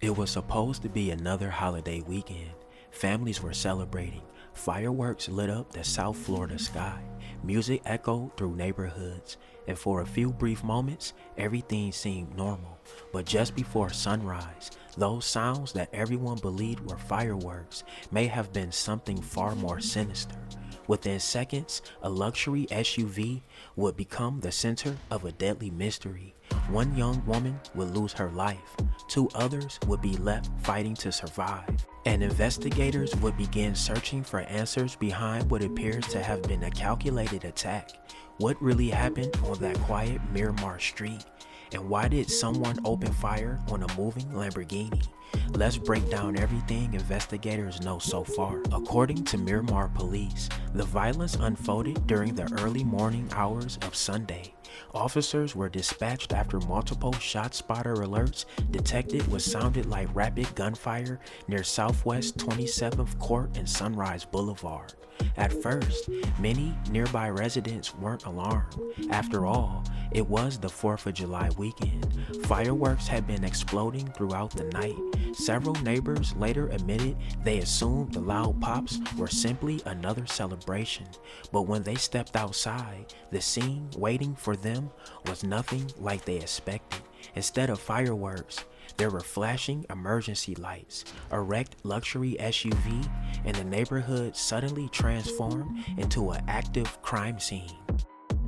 It was supposed to be another holiday weekend. Families were celebrating. Fireworks lit up the South Florida sky. Music echoed through neighborhoods. And for a few brief moments, everything seemed normal. But just before sunrise, those sounds that everyone believed were fireworks may have been something far more sinister. Within seconds, a luxury SUV would become the center of a deadly mystery. One young woman would lose her life. Two others would be left fighting to survive. And investigators would begin searching for answers behind what appears to have been a calculated attack. What really happened on that quiet Miramar street? And why did someone open fire on a moving Lamborghini? Let's break down everything investigators know so far. According to Miramar police, the violence unfolded during the early morning hours of Sunday. Officers were dispatched after multiple shot spotter alerts detected what sounded like rapid gunfire near Southwest 27th Court and Sunrise Boulevard. At first, many nearby residents weren't alarmed. After all, it was the 4th of July weekend. Fireworks had been exploding throughout the night. Several neighbors later admitted they assumed the loud pops were simply another celebration. But when they stepped outside, the scene waiting for them was nothing like they expected. Instead of fireworks, there were flashing emergency lights, a wrecked luxury SUV, and the neighborhood suddenly transformed into an active crime scene.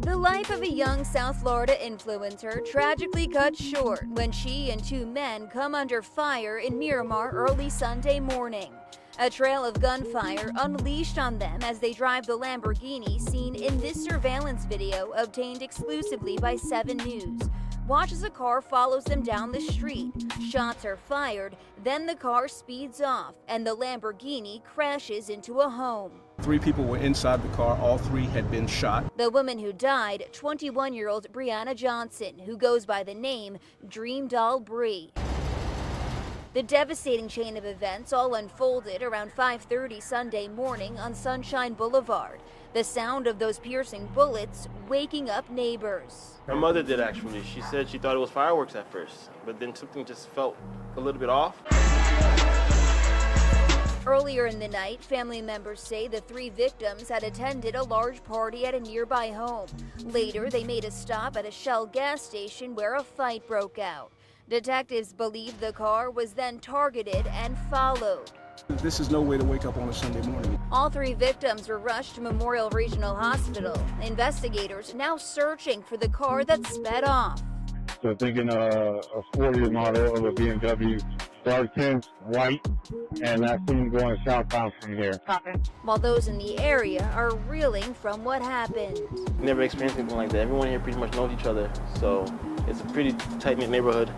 The life of a young South Florida influencer tragically cut short when she and two men come under fire in Miramar early Sunday morning. A trail of gunfire unleashed on them as they drive the Lamborghini seen in this surveillance video obtained exclusively by 7 News. Watch as a car follows them down the street. Shots are fired, then the car speeds off, and the Lamborghini crashes into a home. 3 people were inside the car. All 3 had been shot. The woman who died, 21-year-old Briann Johnson, who goes by the name Dreamdoll Brii. The devastating chain of events all unfolded around 5:30 Sunday morning on Sunshine Boulevard. The sound of those piercing bullets waking up neighbors. Her mother did actually. She said she thought it was fireworks at first, but then something just felt a little bit off. Earlier in the night, family members say the 3 victims had attended a large party at a nearby home. Later, they made a stop at a Shell gas station where a fight broke out. Detectives believe the car was then targeted and followed. This is no way to wake up on a Sunday morning. All 3 victims were rushed to Memorial Regional Hospital. Investigators now searching for the car that sped off. So thinking a 40 model of a BMW, dark tint, white, and I see him going southbound from here. While those in the area are reeling from what happened. Never experienced anything like that. Everyone here pretty much knows each other, so it's a pretty tight-knit neighborhood.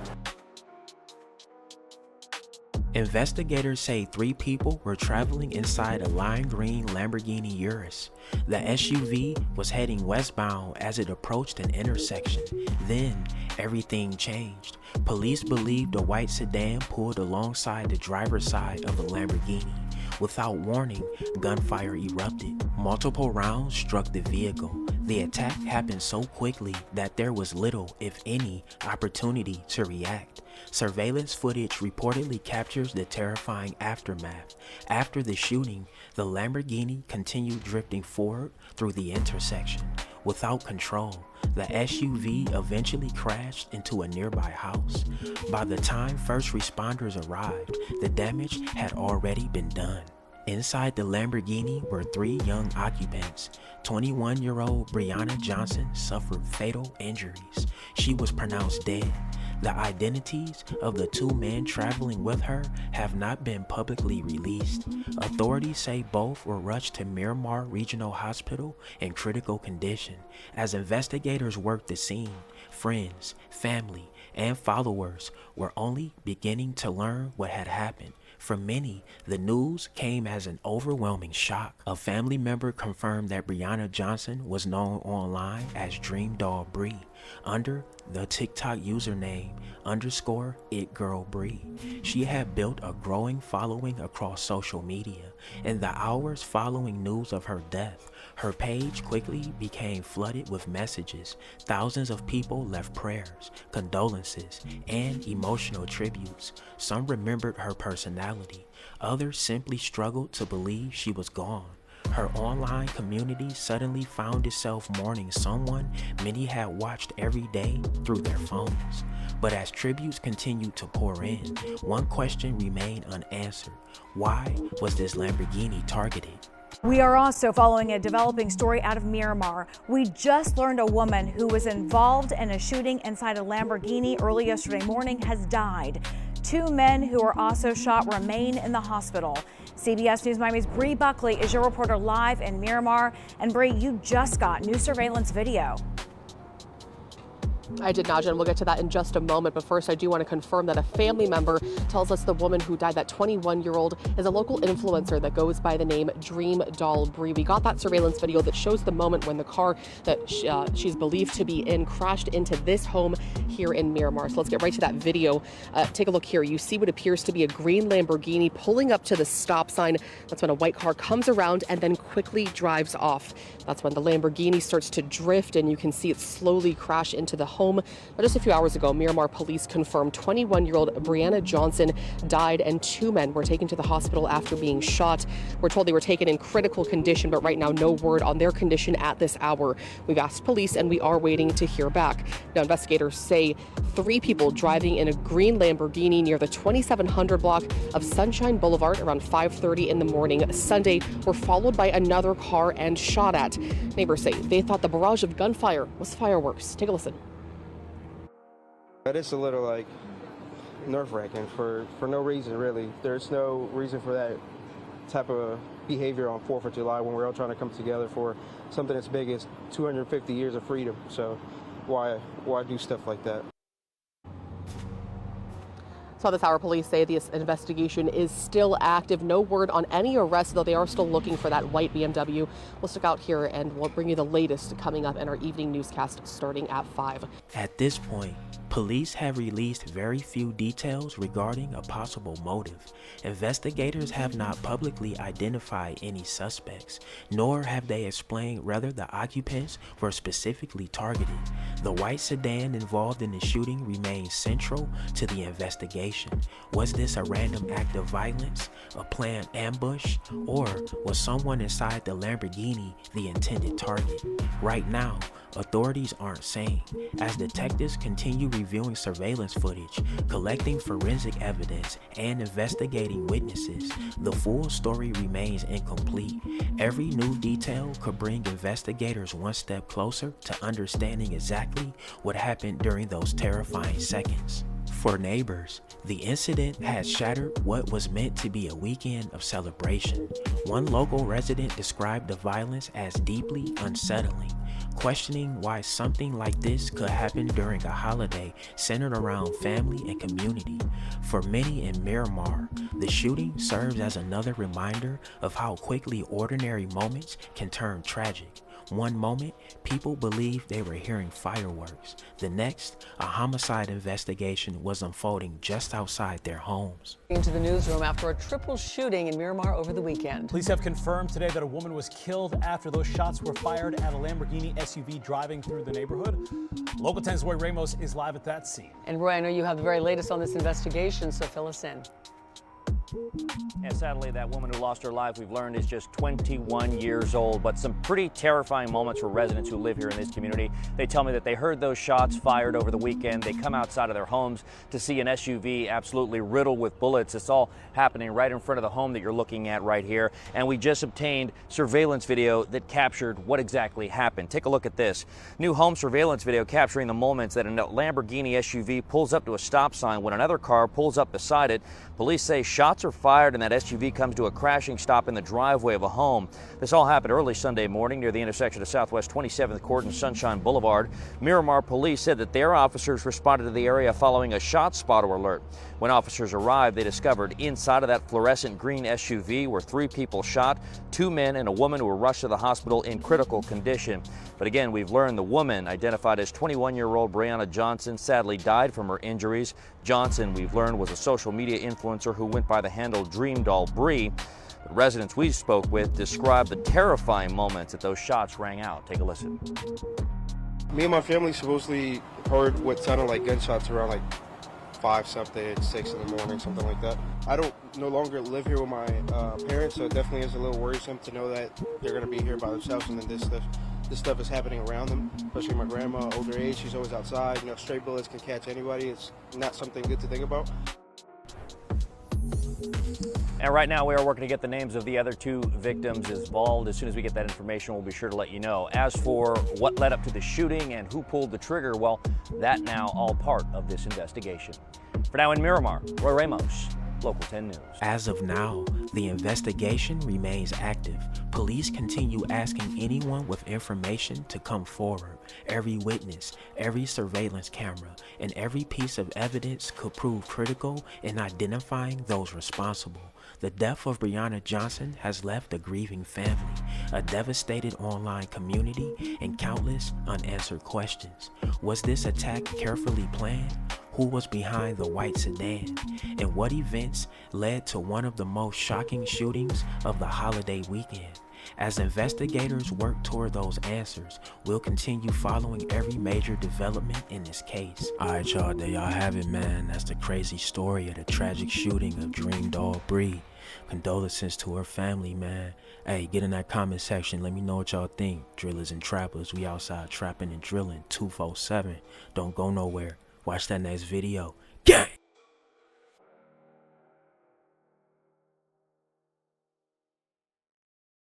Investigators say 3 people were traveling inside a lime green Lamborghini Urus. The SUV was heading westbound as it approached an intersection. Then, everything changed. Police believe the white sedan pulled alongside the driver's side of the Lamborghini. Without warning, gunfire erupted. Multiple rounds struck the vehicle. The attack happened so quickly that there was little, if any, opportunity to react. Surveillance footage reportedly captures the terrifying aftermath. After the shooting, the Lamborghini continued drifting forward through the intersection. Without control, the SUV eventually crashed into a nearby house. By the time first responders arrived, the damage had already been done. Inside the Lamborghini were 3 young occupants. 21-year-old Briann Johnson suffered fatal injuries. She was pronounced dead. The identities of the 2 men traveling with her have not been publicly released. Authorities say both were rushed to Miramar Regional Hospital in critical condition. As investigators worked the scene, friends, family, and followers were only beginning to learn what had happened. For many, the news came as an overwhelming shock. A family member confirmed that Briann Johnson was known online as Dreamdoll Brii. under the TikTok username _itgirlbrii. She had built a growing following across social media. In the hours following news of her death, her page quickly became flooded with messages. Thousands of people left prayers, condolences, and emotional tributes. Some remembered her personality. Others simply struggled to believe she was gone. Her online community suddenly found itself mourning someone many had watched every day through their phones. But as tributes continued to pour in, one question remained unanswered. Why was this Lamborghini targeted? We are also following a developing story out of Miramar. We just learned a woman who was involved in a shooting inside a Lamborghini early yesterday morning has died. 2 men who were also shot remain in the hospital. CBS News Miami's Bree Buckley is your reporter live in Miramar. And Bree, you just got new surveillance video. I did, Naja, and we'll get to that in just a moment. But first, I do want to confirm that a family member tells us the woman who died, that 21-year-old, is a local influencer that goes by the name Dreamdoll Brii. We got that surveillance video that shows the moment when the car that she's believed to be in crashed into this home here in Miramar. So let's get right to that video. Take a look here. You see what appears to be a green Lamborghini pulling up to the stop sign. That's when a white car comes around and then quickly drives off. That's when the Lamborghini starts to drift, and you can see it slowly crash into the home. But just a few hours ago, Miramar police confirmed 21-year-old Briann Johnson died, and 2 men were taken to the hospital after being shot. We're told they were taken in critical condition, but right now no word on their condition at this hour. We've asked police, and we are waiting to hear back. Now, investigators say 3 people driving in a green Lamborghini near the 2700 block of Sunshine Boulevard around 5:30 in the morning Sunday were followed by another car and shot at. Neighbors say they thought the barrage of gunfire was fireworks. Take a listen. It is a little nerve-wracking for no reason, really. There's no reason for that type of behavior on 4th of July when we're all trying to come together for something as big as 250 years of freedom. So why do stuff like that? So this hour, police say this investigation is still active. No word on any arrests, though they are still looking for that white BMW. We'll stick out here and we'll bring you the latest coming up in our evening newscast starting at 5. At this point, police have released very few details regarding a possible motive. Investigators have not publicly identified any suspects, nor have they explained whether the occupants were specifically targeted. The white sedan involved in the shooting remains central to the investigation. Was this a random act of violence, a planned ambush, or was someone inside the Lamborghini the intended target? Right now, authorities aren't saying. As detectives continue reviewing surveillance footage, collecting forensic evidence, and investigating witnesses, the full story remains incomplete. Every new detail could bring investigators one step closer to understanding exactly what happened during those terrifying seconds. For neighbors, the incident has shattered what was meant to be a weekend of celebration. One local resident described the violence as deeply unsettling, questioning why something like this could happen during a holiday centered around family and community. For many in Miramar, the shooting serves as another reminder of how quickly ordinary moments can turn tragic. One moment, people believed they were hearing fireworks. The next, a homicide investigation was unfolding just outside their homes. Into the newsroom after a triple shooting in Miramar over the weekend. Police have confirmed today that a woman was killed after those shots were fired at a Lamborghini SUV driving through the neighborhood. Local 10's Roy Ramos is live at that scene. And Roy, I know you have the very latest on this investigation, so fill us in. And sadly, that woman who lost her life, we've learned, is just 21 years old. But some pretty terrifying moments for residents who live here in this community. They tell me that they heard those shots fired over the weekend. They come outside of their homes to see an SUV absolutely riddled with bullets. It's all happening right in front of the home that you're looking at right here. And we just obtained surveillance video that captured what exactly happened. Take a look at this. New home surveillance video capturing the moments that a Lamborghini SUV pulls up to a stop sign when another car pulls up beside it. Police say shots shots are fired and that SUV comes to a crashing stop in the driveway of a home. This all happened early Sunday morning near the intersection of Southwest 27th Court and Sunshine Boulevard. Miramar police said that their officers responded to the area following a shot spotter alert. When officers arrived, they discovered inside of that fluorescent green SUV were 3 people shot, 2 men and a woman who were rushed to the hospital in critical condition. But again, we've learned the woman, identified as 21-year-old Briann Johnson, sadly died from her injuries. Johnson, we've learned, was a social media influencer who went by the handle Dreamdoll Brii. The residents we spoke with described the terrifying moments that those shots rang out. Take a listen. Me and my family supposedly heard what sounded like gunshots around like 5-something, 6 in the morning, something like that. I don't no longer live here with my parents, so it definitely is a little worrisome to know that they're going to be here by themselves and then this stuff is happening around them, especially my grandma, older age, she's always outside. You know, stray bullets can catch anybody. It's not something good to think about. And right now we are working to get the names of the other 2 victims involved. As soon as we get that information, we'll be sure to let you know. As for what led up to the shooting and who pulled the trigger, well, that now all part of this investigation. For now in Miramar, Roy Ramos, Local 10 News. As of now, the investigation remains active. Police continue asking anyone with information to come forward. Every witness, every surveillance camera, and every piece of evidence could prove critical in identifying those responsible. The death of Briann Johnson has left a grieving family, a devastated online community, and countless unanswered questions. Was this attack carefully planned? Who was behind the white sedan? And what events led to one of the most shocking shootings of the holiday weekend? As investigators work toward those answers, we'll continue following every major development in this case. Alright y'all, there y'all have it, man. That's the crazy story of the tragic shooting of Dreamdoll Brii. Condolences to her family, man. Hey, get in that comment section. Let me know what y'all think. Drillers and trappers, we outside trapping and drilling 247. Don't go nowhere. Watch that next video.